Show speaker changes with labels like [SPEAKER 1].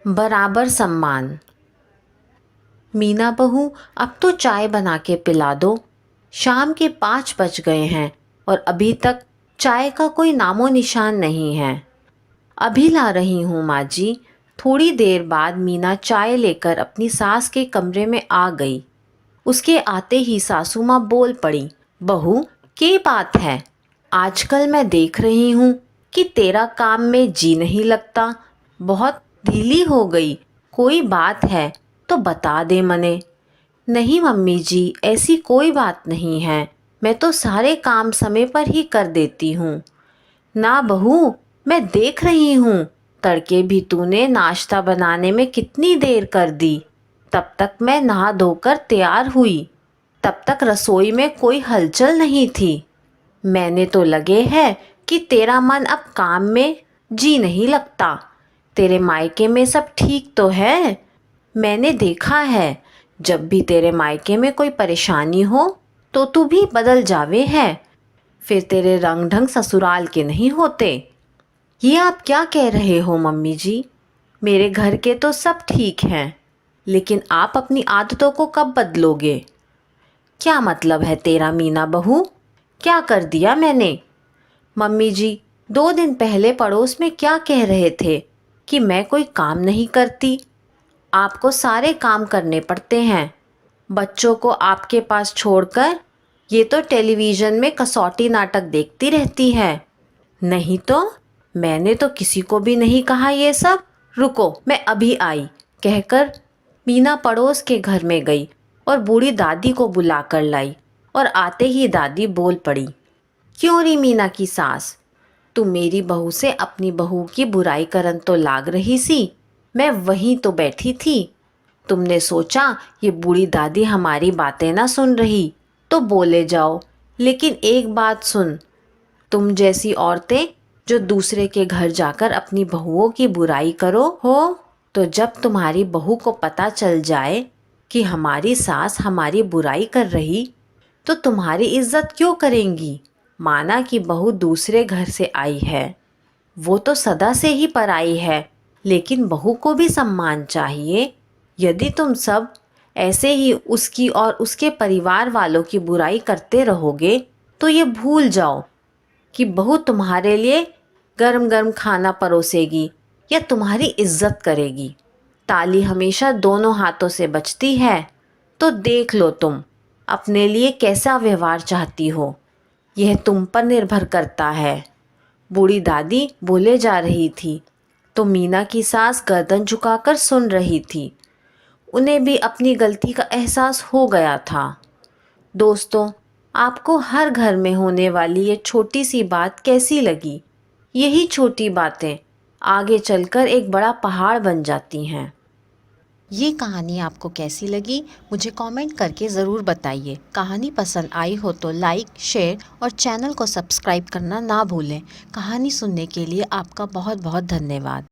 [SPEAKER 1] बराबर सम्मान। मीना बहू, अब तो चाय बना के पिला दो। शाम के 5 बज गए हैं और अभी तक चाय का कोई नामो निशान नहीं है। अभी ला रही हूँ माँ जी। थोड़ी देर बाद मीना चाय लेकर अपनी सास के कमरे में आ गई। उसके आते ही सासू माँ बोल पड़ी, बहू, क्या बात है? आजकल मैं देख रही हूँ कि तेरा काम में जी नहीं लगता, बहुत ढीली हो गई। कोई बात है तो बता दे मने। नहीं मम्मी जी, ऐसी कोई बात नहीं है, मैं तो सारे काम समय पर ही कर देती हूँ। ना बहू, मैं देख रही हूँ, तड़के भी तूने नाश्ता बनाने में कितनी देर कर दी। तब तक मैं नहा धोकर तैयार हुई, तब तक रसोई में कोई हलचल नहीं थी। मैंने तो लगे है कि तेरा मन अब काम में जी नहीं लगता। तेरे मायके में सब ठीक तो है? मैंने देखा है, जब भी तेरे मायके में कोई परेशानी हो तो तू भी बदल जावे है। फिर तेरे रंग ढंग ससुराल के नहीं होते। ये आप क्या कह रहे हो मम्मी जी? मेरे घर के तो सब ठीक हैं, लेकिन आप अपनी आदतों को कब बदलोगे? क्या मतलब है तेरा मीना बहू? क्या कर दिया मैंने? मम्मी जी, 2 दिन पहले पड़ोस में क्या कह रहे थे कि मैं कोई काम नहीं करती। आपको सारे काम करने पड़ते हैं। बच्चों को आपके पास छोड़कर ये तो टेलीविज़न में कसौटी नाटक देखती रहती है। नहीं तो मैंने तो किसी को भी नहीं कहा ये सब। रुको, मैं अभी आई, कहकर मीना पड़ोस के घर में गई और बूढ़ी दादी को बुला कर लाई। और आते ही दादी बोल पड़ी, क्यों री मीना की सास, तू मेरी बहू से अपनी बहू की बुराई करन तो लाग रही सी। मैं वहीं तो बैठी थी। तुमने सोचा ये बूढ़ी दादी हमारी बातें ना सुन रही तो बोले जाओ। लेकिन एक बात सुन, तुम जैसी औरतें जो दूसरे के घर जाकर अपनी बहुओं की बुराई करो हो, तो जब तुम्हारी बहू को पता चल जाए कि हमारी सास हमारी बुराई कर रही तो तुम्हारी इज्जत क्यों करेंगी? माना कि बहू दूसरे घर से आई है, वो तो सदा से ही पराई है, लेकिन बहू को भी सम्मान चाहिए। यदि तुम सब ऐसे ही उसकी और उसके परिवार वालों की बुराई करते रहोगे तो ये भूल जाओ कि बहू तुम्हारे लिए गरम गरम खाना परोसेगी या तुम्हारी इज्जत करेगी। ताली हमेशा दोनों हाथों से बजती है। तो देख लो तुम अपने लिए कैसा व्यवहार चाहती हो, यह तुम पर निर्भर करता है। बूढ़ी दादी बोले जा रही थी तो मीना की सास गर्दन झुकाकर सुन रही थी। उन्हें भी अपनी गलती का एहसास हो गया था। दोस्तों, आपको हर घर में होने वाली ये छोटी सी बात कैसी लगी? यही छोटी बातें आगे चलकर एक बड़ा पहाड़ बन जाती हैं।
[SPEAKER 2] ये कहानी आपको कैसी लगी मुझे कमेंट करके ज़रूर बताइए। कहानी पसंद आई हो तो लाइक, शेयर और चैनल को सब्सक्राइब करना ना भूलें। कहानी सुनने के लिए आपका बहुत बहुत धन्यवाद।